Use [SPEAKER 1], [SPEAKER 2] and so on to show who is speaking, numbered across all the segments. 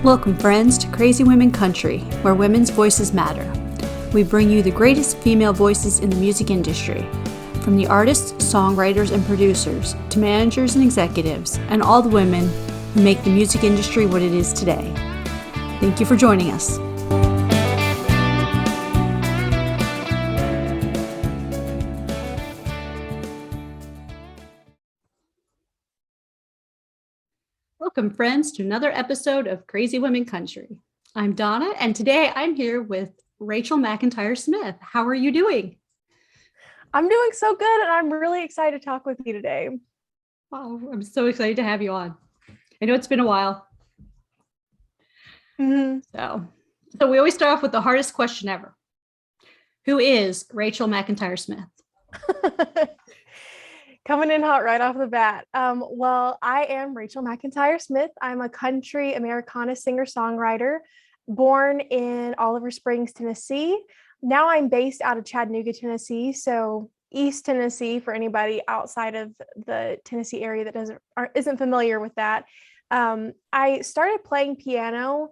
[SPEAKER 1] Welcome, friends, to Crazy Women Country, where women's voices matter. We bring you the greatest female voices in the music industry, from the artists, songwriters, and producers, to managers and executives, and all the women who make the music industry what it is today. Thank you for joining us. Welcome, friends, to another episode of Crazy Women Country. I'm Donna, and today I'm here with Rachel McIntyre Smith. How are you doing?
[SPEAKER 2] I'm doing so good, and I'm really excited to talk with you today.
[SPEAKER 1] Oh, I'm so excited to have you on. I know it's been a while. So we always start off with the hardest question ever. Who is Rachel McIntyre Smith?
[SPEAKER 2] Coming in hot right off the bat. Well, I am Rachel McIntyre Smith. I'm a country Americana singer-songwriter born in Oliver Springs, Tennessee. Now I'm based out of Chattanooga, Tennessee, so East Tennessee for anybody outside of the Tennessee area that isn't familiar with that. I started playing piano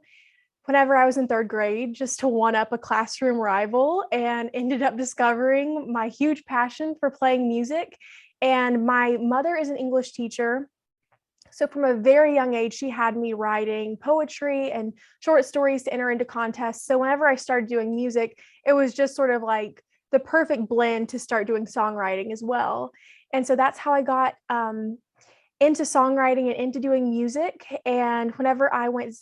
[SPEAKER 2] whenever I was in third grade, just to one up a classroom rival, and ended up discovering my huge passion for playing music. And my mother is an English teacher. So from a very young age, she had me writing poetry and short stories to enter into contests. So whenever I started doing music, it was just sort of like the perfect blend to start doing songwriting as well. And so that's how I got into songwriting and into doing music. And whenever I went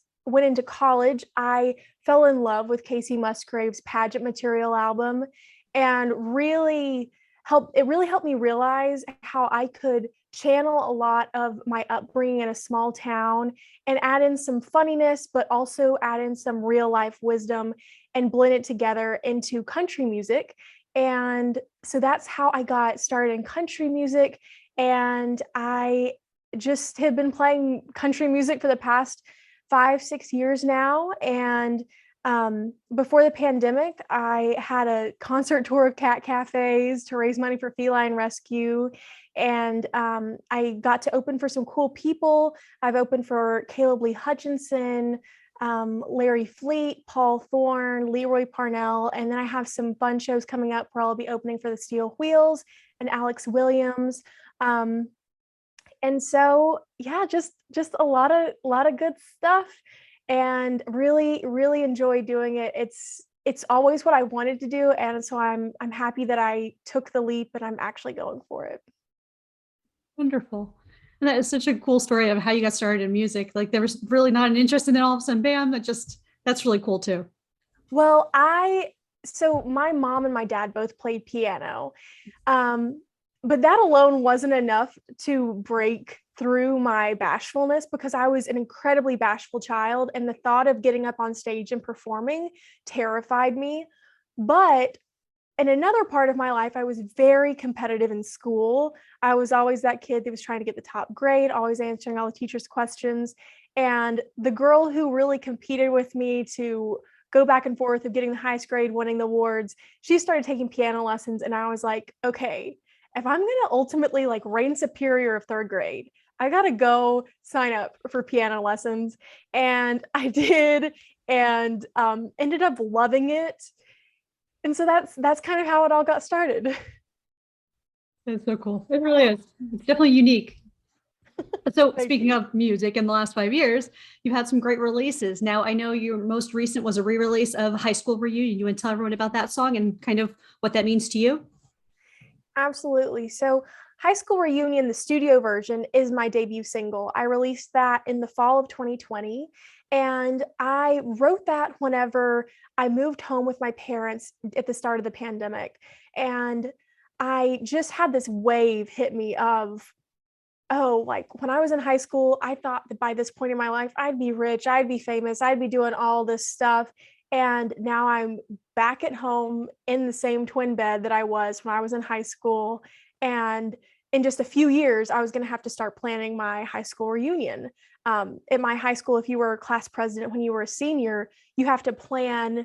[SPEAKER 2] into college, I fell in love with Casey Musgrave's Pageant Material album, and it really helped me realize how I could channel a lot of my upbringing in a small town and add in some funniness, but also add in some real life wisdom and blend it together into country music. And so that's how I got started in country music. And I just have been playing country music for the past 5-6 years now. And before the pandemic, I had a concert tour of cat cafes to raise money for feline rescue. And I got to open for some cool people. I've opened for Caleb Lee Hutchinson, Larry Fleet, Paul Thorne, Leroy Parnell. And then I have some fun shows coming up where I'll be opening for the Steel Wheels and Alex Williams. And so, yeah, just a lot of good stuff, and really enjoy doing it. It's always what I wanted to do, and so I'm happy that I took the leap and I'm actually going for it.
[SPEAKER 1] Wonderful. And that is such a cool story of how you got started in music. Like, there was really not an interest, and then all of a sudden, bam, that's really cool too.
[SPEAKER 2] Well, so my mom and my dad both played piano. But that alone wasn't enough to break through my bashfulness, because I was an incredibly bashful child, and the thought of getting up on stage and performing terrified me. But in another part of my life, I was very competitive in school. I was always that kid that was trying to get the top grade, always answering all the teachers' questions. And the girl who really competed with me to go back and forth of getting the highest grade, winning the awards, she started taking piano lessons. And I was like, okay, if I'm going to ultimately like reign superior of third grade, I got to go sign up for piano lessons. And I did, and ended up loving it. And so that's kind of how it all got started.
[SPEAKER 1] It's so cool. It really is. It's definitely unique. So speaking of music, in the last 5 years, you've had some great releases. Now, I know your most recent was a re-release of High School Reunion. You want to tell everyone about that song and kind of what that means to you?
[SPEAKER 2] Absolutely. So High School Reunion, the studio version, is my debut single. I released that in the fall of 2020. And I wrote that whenever I moved home with my parents at the start of the pandemic. And I just had this wave hit me of, oh, like when I was in high school, I thought that by this point in my life, I'd be rich, I'd be famous, I'd be doing all this stuff. And now I'm back at home in the same twin bed that I was when I was in high school. And in just a few years, I was going to have to start planning my high school reunion. At my high school, if you were a class president when you were a senior, you have to plan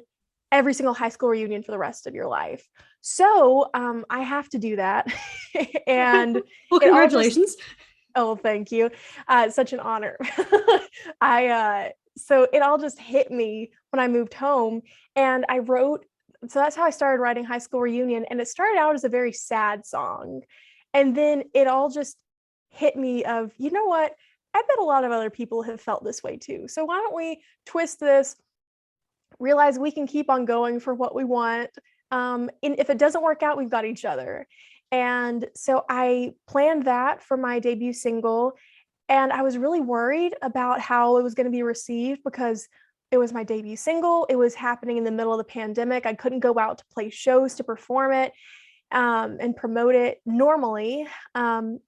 [SPEAKER 2] every single high school reunion for the rest of your life. So I have to do that. And
[SPEAKER 1] well, congratulations.
[SPEAKER 2] Oh, thank you. Such an honor. so it all just hit me when I moved home, and I wrote. So that's how I started writing High School Reunion, and it started out as a very sad song, and then it all just hit me of, you know what? I bet a lot of other people have felt this way too. So why don't we twist this, realize we can keep on going for what we want. And if it doesn't work out, we've got each other. And so I planned that for my debut single. And I was really worried about how it was going to be received because it was my debut single. It was happening in the middle of the pandemic. I couldn't go out to play shows to perform it and promote it normally. And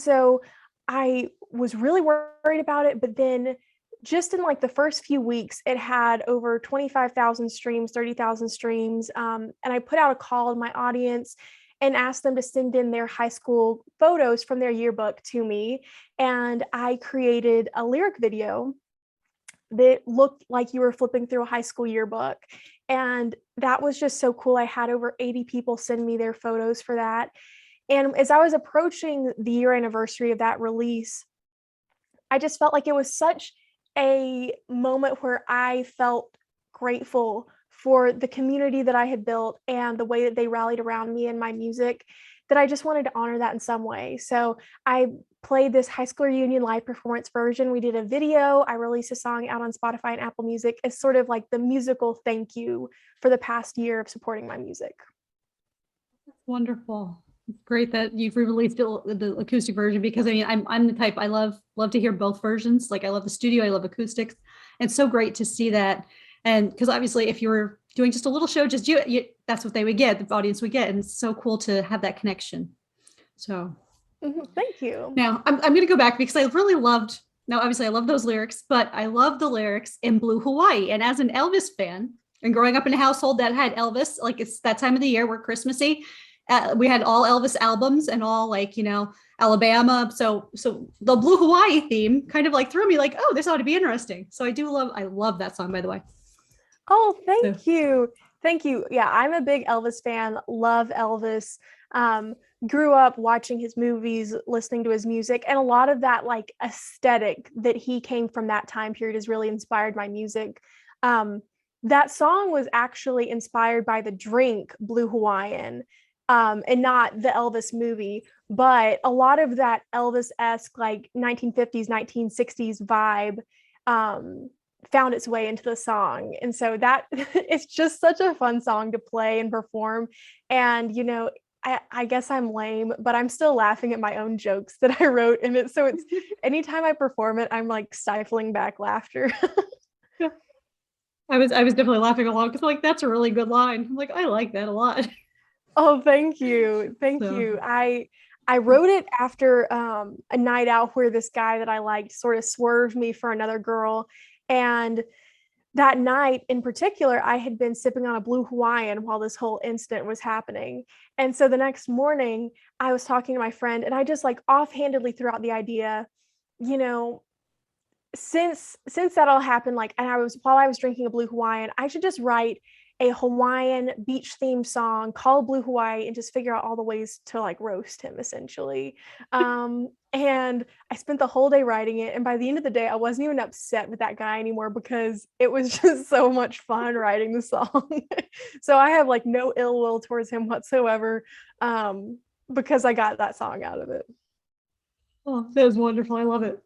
[SPEAKER 2] so I was really worried about it. But then just in like the first few weeks, it had over 25,000 streams, 30,000 streams. And I put out a call to my audience and asked them to send in their high school photos from their yearbook to me. And I created a lyric video that looked like you were flipping through a high school yearbook. And that was just so cool. I had over 80 people send me their photos for that. And as I was approaching the year anniversary of that release, I just felt like it was such a moment where I felt grateful for the community that I had built and the way that they rallied around me and my music, that I just wanted to honor that in some way. So I played this High School Reunion live performance version. We did a video. I released a song out on Spotify and Apple Music as sort of like the musical thank you for the past year of supporting my music.
[SPEAKER 1] Wonderful. It's great that you've released the acoustic version, because I mean, I'm the type, I love to hear both versions. Like I love the studio, I love acoustics. And it's so great to see that. And because obviously if you were doing just a little show, just that's what they would get, the audience would get. And it's so cool to have that connection. So
[SPEAKER 2] thank you.
[SPEAKER 1] Now I'm going to go back because I really loved, now obviously I love those lyrics, but I love the lyrics in Blue Hawaii. And as an Elvis fan and growing up in a household that had Elvis, like it's that time of the year, we're Christmassy. We had all Elvis albums and all like, Alabama. So the Blue Hawaii theme kind of like threw me like, oh, this ought to be interesting. So I love that song, by the way.
[SPEAKER 2] Oh, thank you. Thank you. Yeah, I'm a big Elvis fan. Love Elvis. Grew up watching his movies, listening to his music, and a lot of that like aesthetic that he came from that time period has really inspired my music. That song was actually inspired by the drink Blue Hawaiian. And not the Elvis movie, but a lot of that Elvis-esque like 1950s, 1960s vibe found its way into the song. And so that it's just such a fun song to play and perform. And, I guess I'm lame, but I'm still laughing at my own jokes that I wrote in it. So it's anytime I perform it, I'm like stifling back laughter.
[SPEAKER 1] Yeah. I was definitely laughing along because like, that's a really good line. I'm like, I like that a lot.
[SPEAKER 2] Oh, thank you. Thank you. I wrote it after a night out where this guy that I liked sort of swerved me for another girl. And that night in particular, I had been sipping on a Blue Hawaiian while this whole incident was happening. And so the next morning, I was talking to my friend and I just like offhandedly threw out the idea, since that all happened, like, and while I was drinking a Blue Hawaiian, I should just write a Hawaiian beach themed song called Blue Hawaii and just figure out all the ways to like roast him essentially. And I spent the whole day writing it. And by the end of the day, I wasn't even upset with that guy anymore because it was just so much fun writing the song. So I have like no ill will towards him whatsoever because I got that song out of it.
[SPEAKER 1] Oh, that was wonderful. I love it.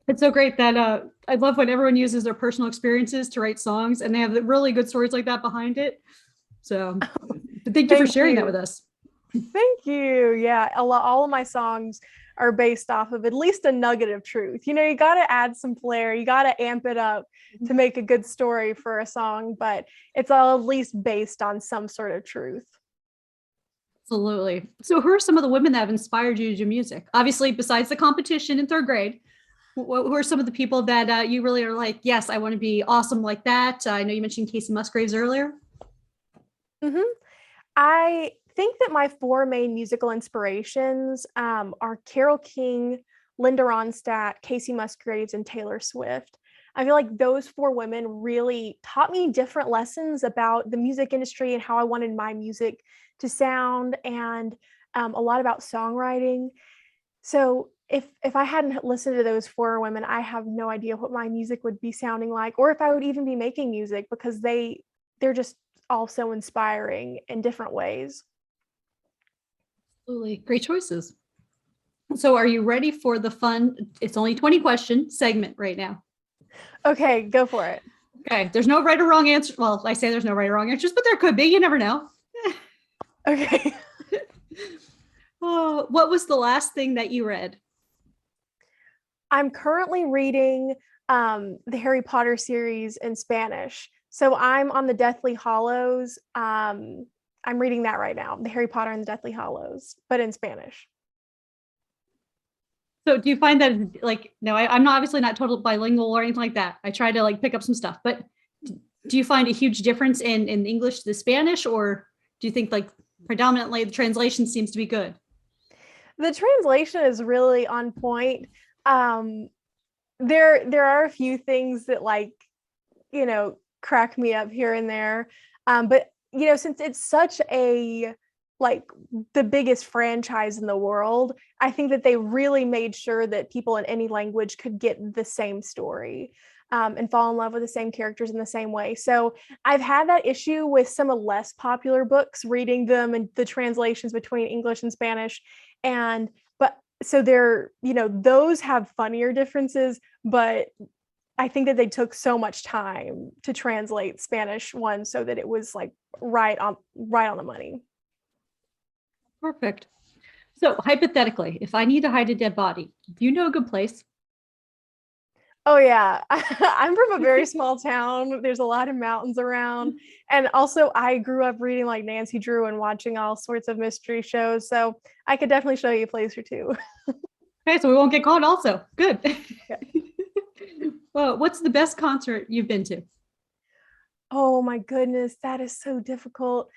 [SPEAKER 1] It's so great that I love when everyone uses their personal experiences to write songs and they have really good stories like that behind it. So thank you for sharing that with us.
[SPEAKER 2] Thank you. Yeah, all of my songs are based off of at least a nugget of truth. You got to add some flair. You got to amp it up to make a good story for a song, but it's all at least based on some sort of truth.
[SPEAKER 1] Absolutely. So who are some of the women that have inspired you to do music? Obviously, besides the competition in third grade, who are some of the people that you really are like, yes, I want to be awesome like that? I know you mentioned Casey Musgraves earlier.
[SPEAKER 2] I think that my four main musical inspirations are Carole King, Linda Ronstadt, Casey Musgraves, and Taylor Swift. I feel like those four women really taught me different lessons about the music industry and how I wanted my music to sound, and a lot about songwriting. So if I hadn't listened to those four women, I have no idea what my music would be sounding like, or if I would even be making music, because they're just all so inspiring in different ways.
[SPEAKER 1] Absolutely. Great choices. So are you ready for the fun? It's only 20 question segment right now.
[SPEAKER 2] Okay, go for it.
[SPEAKER 1] Okay. There's no right or wrong answer. Well, I say there's no right or wrong answers, but there could be. You never know.
[SPEAKER 2] Okay.
[SPEAKER 1] Oh, what was the last thing that you read?
[SPEAKER 2] I'm currently reading the Harry Potter series in Spanish. So I'm on the Deathly Hollows. I'm reading that right now, the Harry Potter and the Deathly Hollows, but in Spanish.
[SPEAKER 1] So do you find that like, no, I'm not obviously not total bilingual or anything like that. I try to like pick up some stuff, but do you find a huge difference in English to the Spanish, or do you think like predominantly the translation seems to be good?
[SPEAKER 2] The translation is really on point. Um, there are a few things that crack me up here and there. But since it's such a like the biggest franchise in the world, I think that they really made sure that people in any language could get the same story. And fall in love with the same characters in the same way. So I've had that issue with some of less popular books, reading them and the translations between English and Spanish. And but so those have funnier differences, but I think that they took so much time to translate Spanish one so that it was like right on the money.
[SPEAKER 1] Perfect. So hypothetically, if I need to hide a dead body, do you know a good place?
[SPEAKER 2] Oh yeah, I'm from a very small town. There's a lot of mountains around, and also I grew up reading like Nancy Drew and watching all sorts of mystery shows. So I could definitely show you a place or two.
[SPEAKER 1] Okay, so we won't get caught also. Good.
[SPEAKER 2] Yeah.
[SPEAKER 1] Well, what's the best concert you've been to?
[SPEAKER 2] Oh my goodness, that is so difficult.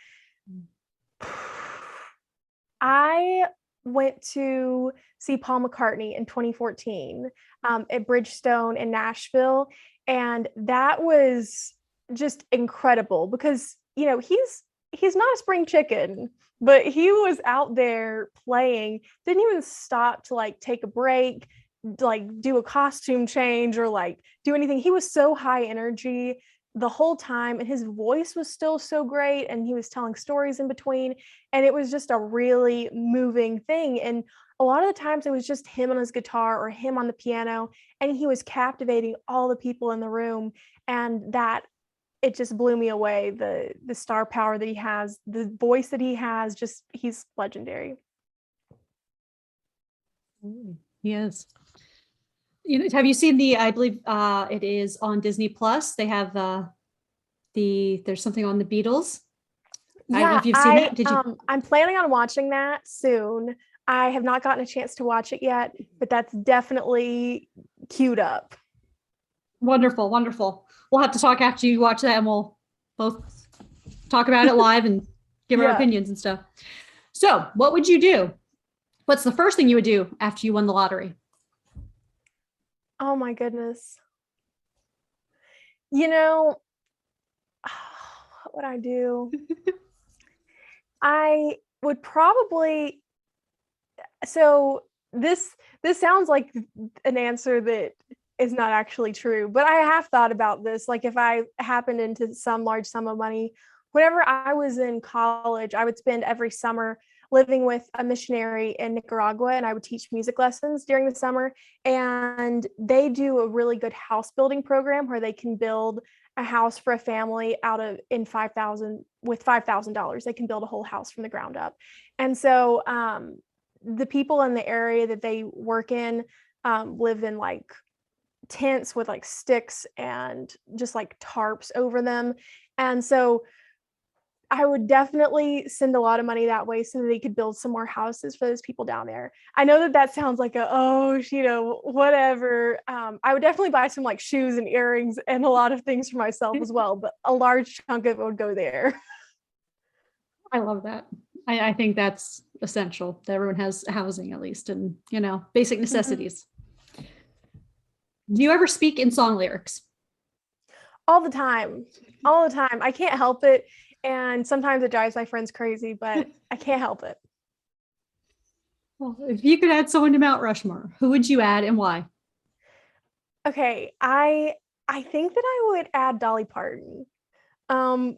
[SPEAKER 2] I went to see Paul McCartney in 2014 at Bridgestone in Nashville, and that was just incredible because he's not a spring chicken, but he was out there playing, didn't even stop to like take a break, like do a costume change or like do anything. He was so high energy the whole time, and his voice was still so great, and he was telling stories in between, and it was just a really moving thing. And a lot of the times it was just him on his guitar or him on the piano, and he was captivating all the people in the room. And that it just blew me away, the star power that he has, the voice that he has, just he's legendary.
[SPEAKER 1] Yes. Have you seen I believe it is on Disney Plus. They have there's something on the Beatles. I don't know
[SPEAKER 2] Yeah,
[SPEAKER 1] if you've seen that. Did you?
[SPEAKER 2] I'm planning on watching that soon. I have not gotten a chance to watch it yet, but that's definitely queued up.
[SPEAKER 1] Wonderful, wonderful. We'll have to talk after you watch that, and we'll both talk about it live and give our
[SPEAKER 2] Yeah.
[SPEAKER 1] opinions and stuff. So, what would you do? What's the first thing you would do after you won the lottery?
[SPEAKER 2] Oh my goodness. You know, what would I do? I would probably so this sounds like an answer that is not actually true, but I have thought about this. Like if I happened into some large sum of money, whenever I was in college, I would spend every summer living with a missionary in Nicaragua, and I would teach music lessons during the summer. And they do a really good house building program where they can build a house for a family out of in 5,000 with $5,000. They can build a whole house from the ground up. And so the people in the area that they work in live in like tents with like sticks and just like tarps over them. And so I would definitely send a lot of money that way so that they could build some more houses for those people down there. I know that that sounds like whatever. I would definitely buy some like shoes and earrings and a lot of things for myself as well, but a large chunk of it would go there.
[SPEAKER 1] I love that. I think that's essential that everyone has housing at least, and basic necessities. Do you ever speak in song lyrics?
[SPEAKER 2] All the time, all the time. I can't help it. And sometimes it drives my friends crazy, but I can't help it.
[SPEAKER 1] Well, if you could add someone to Mount Rushmore, who would you add and why?
[SPEAKER 2] Okay, I think that I would add Dolly Parton. Um,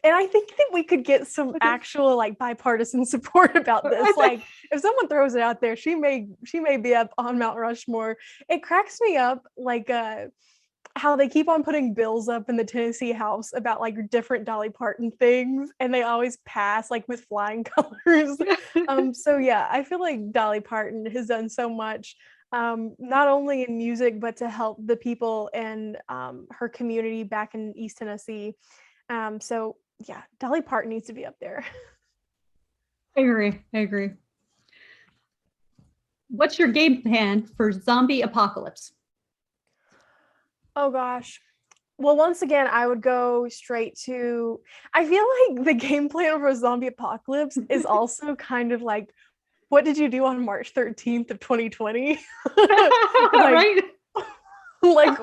[SPEAKER 2] and I think that we could get some
[SPEAKER 1] Okay.
[SPEAKER 2] actual like bipartisan support about this. Like if someone throws it out there, she may be up on Mount Rushmore. It cracks me up like how they keep on putting bills up in the Tennessee House about like different Dolly Parton things, and they always pass like with flying colors. So yeah, I feel like Dolly Parton has done so much, not only in music but to help the people in her community back in East Tennessee. So yeah, Dolly Parton needs to be up there.
[SPEAKER 1] I agree. I agree. What's your game plan for zombie apocalypse?
[SPEAKER 2] Oh gosh. Well, once again, I would go straight to. I feel like the game plan for a zombie apocalypse is also kind of like, what did you do on March 13th of 2020? like,
[SPEAKER 1] Right?
[SPEAKER 2] like,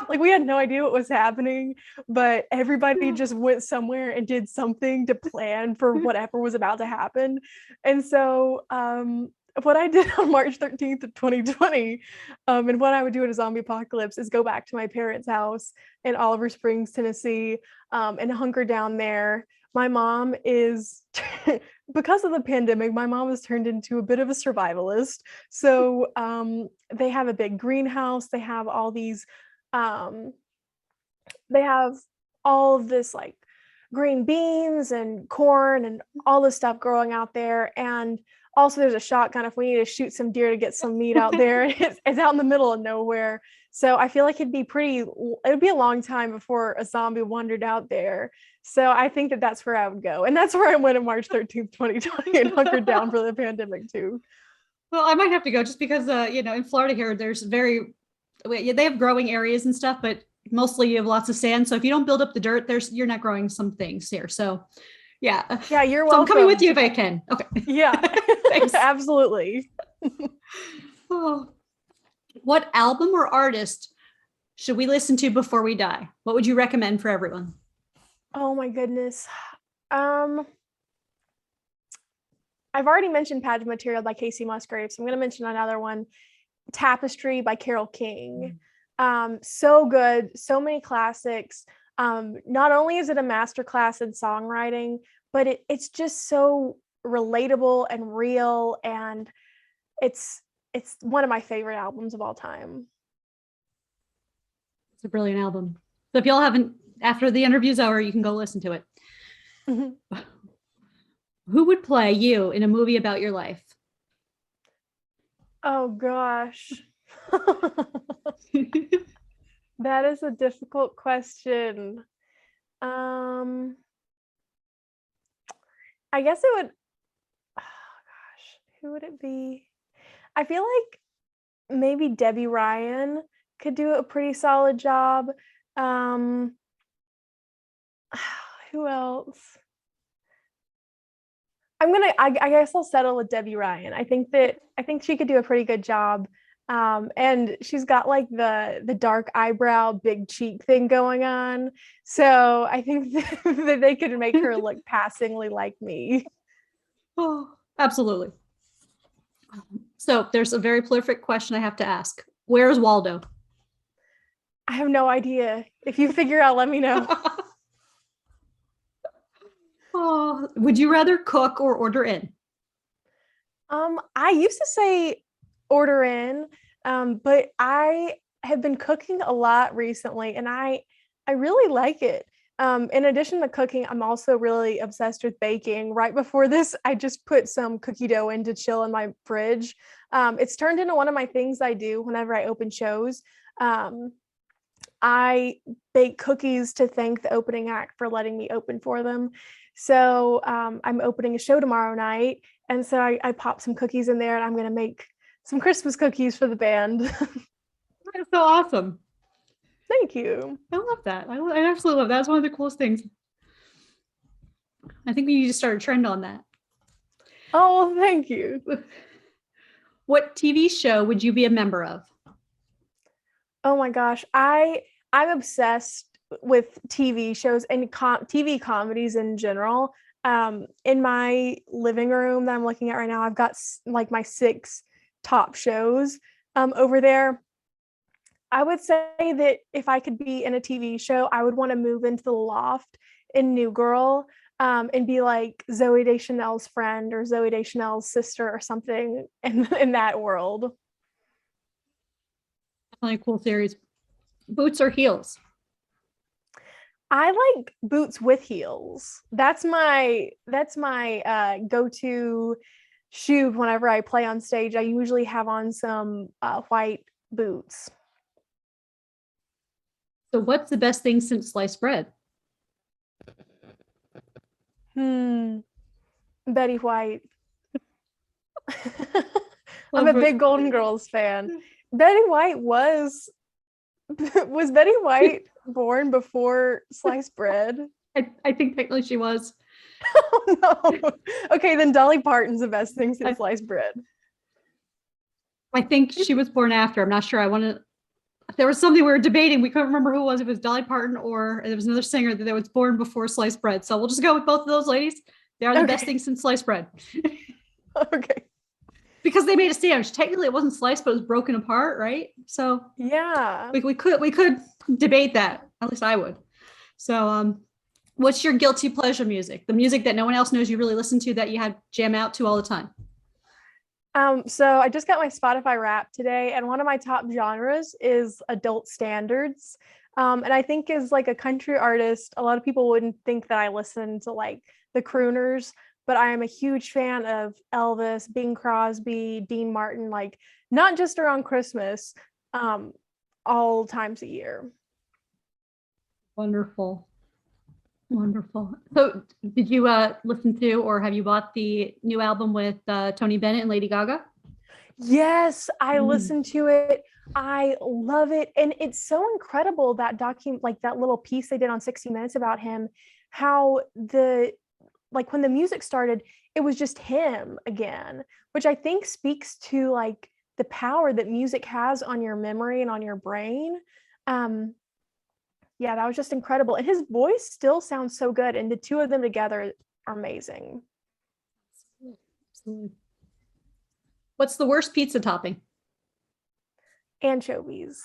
[SPEAKER 2] like we had no idea what was happening, but everybody just went somewhere and did something to plan for whatever was about to happen. And so, what I did on March 13th of 2020, and what I would do in a zombie apocalypse is go back to my parents' house in Oliver Springs, Tennessee, and hunker down there. My mom is, because of the pandemic, my mom has turned into a bit of a survivalist. So they have a big greenhouse. Um, they have all of this like green beans and corn and all this stuff growing out there. And also there's a shotgun if we need to shoot some deer to get some meat out there. It's out in the middle of nowhere. So I feel like it'd be a long time before a zombie wandered out there. So I think that that's where I would go. And that's where I went on March 13th, 2020 and hunkered down for the pandemic too.
[SPEAKER 1] Well, I might have to go just because, in Florida here, they have growing areas and stuff, but mostly you have lots of sand. So if you don't build up the dirt, you're not growing some things here. So yeah.
[SPEAKER 2] Yeah, you're
[SPEAKER 1] So
[SPEAKER 2] welcome.
[SPEAKER 1] I'm coming with you if I can. Okay.
[SPEAKER 2] Yeah, absolutely.
[SPEAKER 1] Oh. What album or artist should we listen to before we die? What would you recommend for everyone?
[SPEAKER 2] Oh my goodness. Um, I've already mentioned Pageant Material by Casey Musgraves. I'm going to mention another one, Tapestry by Carole King. So good, so many classics. Not only is it a masterclass in songwriting, but it's just so relatable and real, and it's one of my favorite albums of all time.
[SPEAKER 1] It's a brilliant album. So if y'all haven't, after the interview's over, you can go listen to it. Who would play you in a movie about your life?
[SPEAKER 2] Oh gosh. That is a difficult question. I guess it would, oh gosh, who would it be? I feel like maybe Debbie Ryan could do a pretty solid job. Um, who else? I guess I'll settle with Debbie Ryan. I think she could do a pretty good job. And she's got like the dark eyebrow, big cheek thing going on. So I think that they could make her look passingly like me.
[SPEAKER 1] Oh, absolutely. So there's a very prolific question I have to ask. Where's Waldo?
[SPEAKER 2] I have no idea. If you figure out, let me know.
[SPEAKER 1] Oh, would you rather cook or order in?
[SPEAKER 2] I used to say order in, but I have been cooking a lot recently, and I really like it. In addition to cooking, I'm also really obsessed with baking. Right before this, I just put some cookie dough in to chill in my fridge. It's turned into one of my things I do whenever I open shows. I bake cookies to thank the opening act for letting me open for them. So I'm opening a show tomorrow night, and so I popped some cookies in there, and I'm going to make some Christmas cookies for the band.
[SPEAKER 1] That's so awesome.
[SPEAKER 2] Thank you.
[SPEAKER 1] I love that. I absolutely love that. That's one of the coolest things. I think we need to start a trend on that.
[SPEAKER 2] Oh, thank you.
[SPEAKER 1] What TV show would you be a member of?
[SPEAKER 2] Oh my gosh, I'm obsessed with TV shows and TV comedies in general. In my living room that I'm looking at right now, I've got like my 6 top shows over there. I would say that if I could be in a TV show, I would want to move into the loft in New Girl, and be like Zoe Deschanel's friend or Zoe Deschanel's sister or something in that world.
[SPEAKER 1] Definitely a cool series. Boots or heels?
[SPEAKER 2] I like boots with heels. That's my go-to shoe whenever I play on stage. I usually have on some white boots.
[SPEAKER 1] So what's the best thing since sliced bread?
[SPEAKER 2] Betty White. I'm
[SPEAKER 1] Well,
[SPEAKER 2] a big Golden Girls fan. Betty White was Betty White born before sliced bread?
[SPEAKER 1] I think technically she was.
[SPEAKER 2] Oh no. Okay, then Dolly Parton's the best thing since sliced bread.
[SPEAKER 1] I think she was born after. I'm not sure. There was something we were debating. We couldn't remember who it was. It was Dolly Parton or there was another singer that was born before sliced bread. So we'll just go with both of those ladies. They are the best thing since sliced bread.
[SPEAKER 2] Okay.
[SPEAKER 1] Because they made a sandwich. Technically, it wasn't sliced, but it was broken apart, right? So
[SPEAKER 2] yeah,
[SPEAKER 1] we could debate that. At least I would. So, what's your guilty pleasure music? The music that no one else knows you really listen to that you had jam out to all the time.
[SPEAKER 2] So I just got my Spotify Wrapped today, and one of my top genres is adult standards. And I think as like a country artist, a lot of people wouldn't think that I listen to like the crooners, but I am a huge fan of Elvis, Bing Crosby, Dean Martin, like not just around Christmas, all times a year.
[SPEAKER 1] Wonderful. Wonderful. So did you listen to or have you bought the new album with Tony Bennett and Lady Gaga?
[SPEAKER 2] Yes, I listened to it. I love it. And it's so incredible that like that little piece they did on 60 Minutes about him, how like when the music started, it was just him again, which I think speaks to like the power that music has on your memory and on your brain. Yeah, that was just incredible. And his voice still sounds so good. And the two of them together are amazing.
[SPEAKER 1] Absolutely. What's the worst pizza topping?
[SPEAKER 2] Anchovies.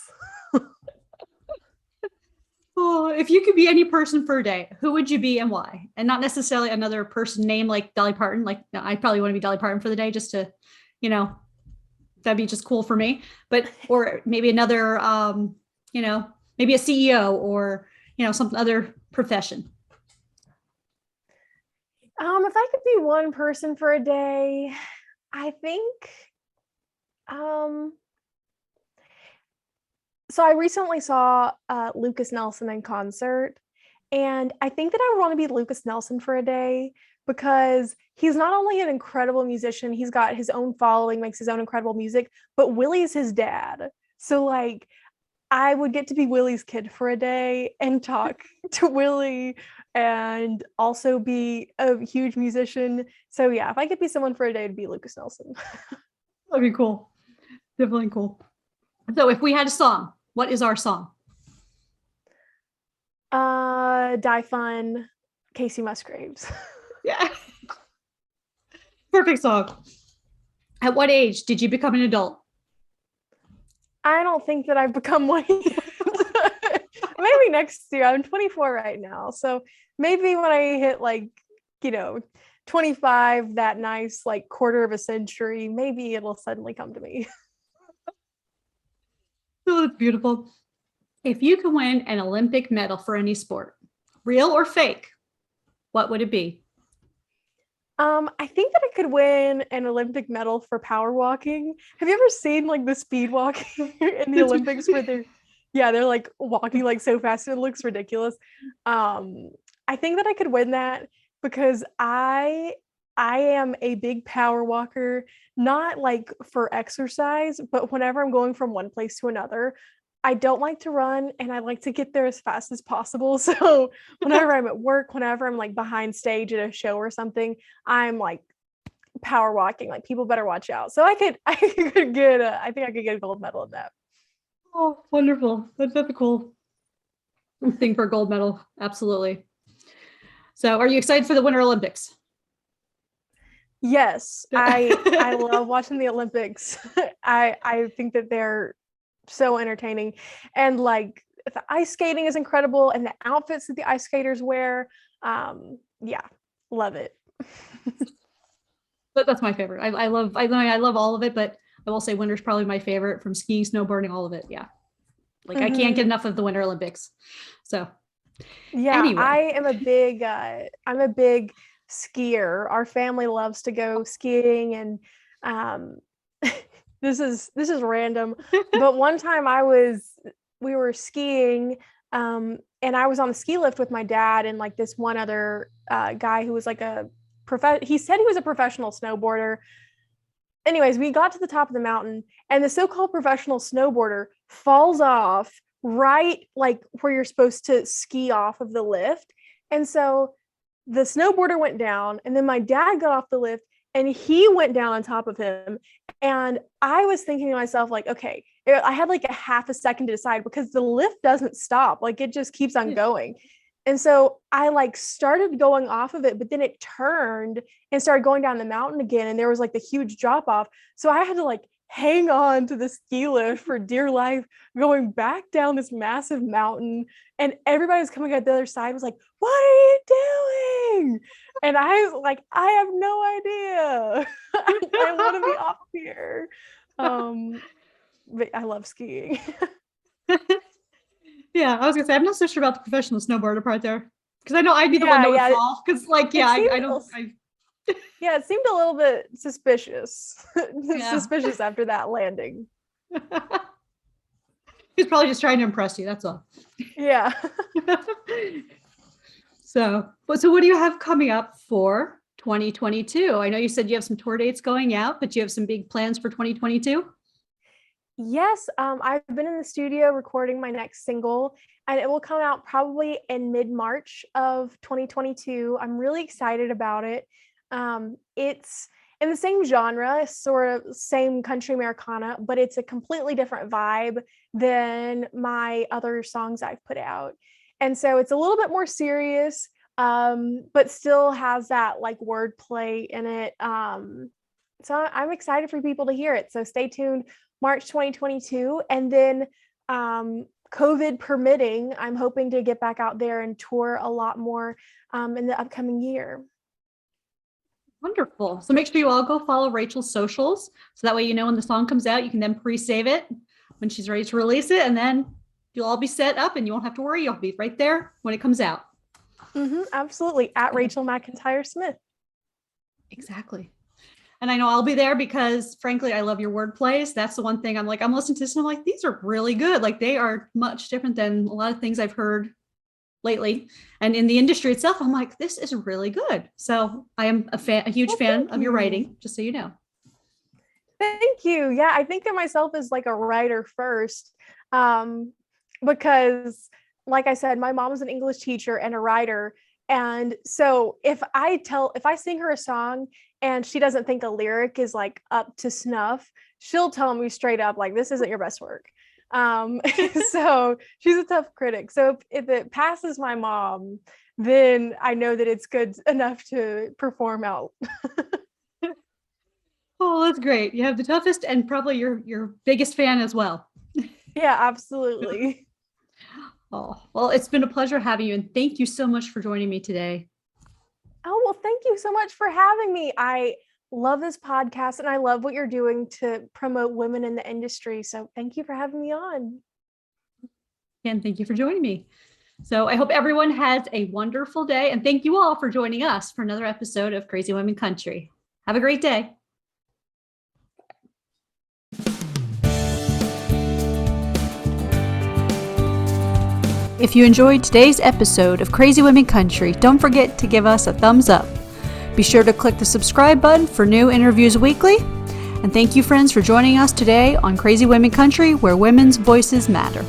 [SPEAKER 1] Oh, if you could be any person for a day, who would you be and why? And not necessarily another person named like Dolly Parton. Like, no, I probably want to be Dolly Parton for the day just to, that'd be just cool for me. But, or maybe another, maybe a CEO or, some other profession.
[SPEAKER 2] If I could be one person for a day, I think, so I recently saw Lucas Nelson in concert, and I think that I would want to be Lucas Nelson for a day because he's not only an incredible musician, he's got his own following, makes his own incredible music, but Willie's his dad. So like I would get to be Willie's kid for a day and talk to Willie and also be a huge musician. So yeah, if I could be someone for a day, it'd be Lucas Nelson.
[SPEAKER 1] That'd be cool. Definitely cool. So if we had a song, what is our song?
[SPEAKER 2] Die Fun, Casey Musgraves.
[SPEAKER 1] Yeah. Perfect song. At what age did you become an adult?
[SPEAKER 2] I don't think that I've become one yet. Maybe next year. I'm 24 right now. So maybe when I hit 25, that nice like quarter of a century, maybe it'll suddenly come to me.
[SPEAKER 1] Oh, that's beautiful. If you could win an Olympic medal for any sport, real or fake, what would it be?
[SPEAKER 2] I think that I could win an Olympic medal for power walking. Have you ever seen like the speed walking in the Olympics where they're like walking like so fast it looks ridiculous. I think that I could win that because I am a big power walker, not like for exercise, but whenever I'm going from one place to another, I don't like to run and I like to get there as fast as possible. So whenever I'm at work, whenever I'm like behind stage at a show or something, I'm like power walking. Like people better watch out. So I think I could get a gold medal in that.
[SPEAKER 1] Oh, wonderful. That's cool thing for a gold medal. Absolutely. So are you excited for the Winter Olympics?
[SPEAKER 2] Yes, I love watching the Olympics. I think that they're so entertaining, and like the ice skating is incredible, and the outfits that the ice skaters wear. Yeah, love it.
[SPEAKER 1] But that's my favorite. I love all of it, but I will say winter's probably my favorite, from skiing, snowboarding, all of it. Yeah. Like I can't get enough of the Winter Olympics. So
[SPEAKER 2] yeah,
[SPEAKER 1] anyway.
[SPEAKER 2] I'm a big skier. Our family loves to go skiing, and this is random, but one time we were skiing, and I was on the ski lift with my dad and like this one other guy who was like he said he was a professional snowboarder. Anyways, we got to the top of the mountain, and the so-called professional snowboarder falls off right like where you're supposed to ski off of the lift. And so the snowboarder went down, and then my dad got off the lift and he went down on top of him. And I was thinking to myself, like, okay, I had like a half a second to decide, because the lift doesn't stop, like it just keeps on going. And so I like started going off of it, but then it turned and started going down the mountain again. And there was like the huge drop off. So I had to like hang on to the ski lift for dear life, going back down this massive mountain. And everybody was coming out the other side, was like, what are you doing? And I was like, I have no idea. I want to be off here. But I love skiing.
[SPEAKER 1] Yeah, I was gonna say, I'm not so sure about the professional snowboarder part there, because I know I'd be the one that would fall. Because like, yeah, I don't.
[SPEAKER 2] Yeah, it seemed a little bit suspicious. Suspicious after that landing.
[SPEAKER 1] He's probably just trying to impress you. That's all.
[SPEAKER 2] Yeah.
[SPEAKER 1] So what do you have coming up for 2022? I know you said you have some tour dates going out, but you have some big plans for 2022?
[SPEAKER 2] Yes, I've been in the studio recording my next single, and it will come out probably in mid-March of 2022. I'm really excited about it. It's in the same genre, sort of same country Americana, but it's a completely different vibe than my other songs I've put out. And so it's a little bit more serious, but still has that like wordplay in it. So I'm excited for people to hear it. So stay tuned, March 2022. And then COVID permitting, I'm hoping to get back out there and tour a lot more in the upcoming year.
[SPEAKER 1] Wonderful. So make sure you all go follow Rachel's socials, so that way you know when the song comes out, you can then pre-save it when she's ready to release it, and then you'll all be set up and you won't have to worry. You'll be right there when it comes out.
[SPEAKER 2] Absolutely. At Rachel McIntyre Smith.
[SPEAKER 1] Exactly. And I know I'll be there because, frankly, I love your word plays. That's the one thing I'm listening to this and I'm like, these are really good. Like, they are much different than a lot of things I've heard lately. And in the industry itself, I'm like, this is really good. So I am a huge fan of your writing, just so you know.
[SPEAKER 2] Thank you. Yeah, I think of myself as like a writer first, because like I said, my mom was an English teacher and a writer. And so if I sing her a song and she doesn't think a lyric is like up to snuff, she'll tell me straight up, like, this isn't your best work. So she's a tough critic. So if it passes my mom, then I know that it's good enough to perform out.
[SPEAKER 1] Oh, that's great. You have the toughest and probably your biggest fan as well.
[SPEAKER 2] Yeah, absolutely.
[SPEAKER 1] Oh, well, it's been a pleasure having you, and thank you so much for joining me today.
[SPEAKER 2] Oh, well, thank you so much for having me. I love this podcast and I love what you're doing to promote women in the industry. So thank you for having me on.
[SPEAKER 1] And thank you for joining me. So I hope everyone has a wonderful day, and thank you all for joining us for another episode of Crazy Women Country. Have a great day. If you enjoyed today's episode of Crazy Women Country, don't forget to give us a thumbs up. Be sure to click the subscribe button for new interviews weekly. And thank you, friends, for joining us today on Crazy Women Country, where women's voices matter.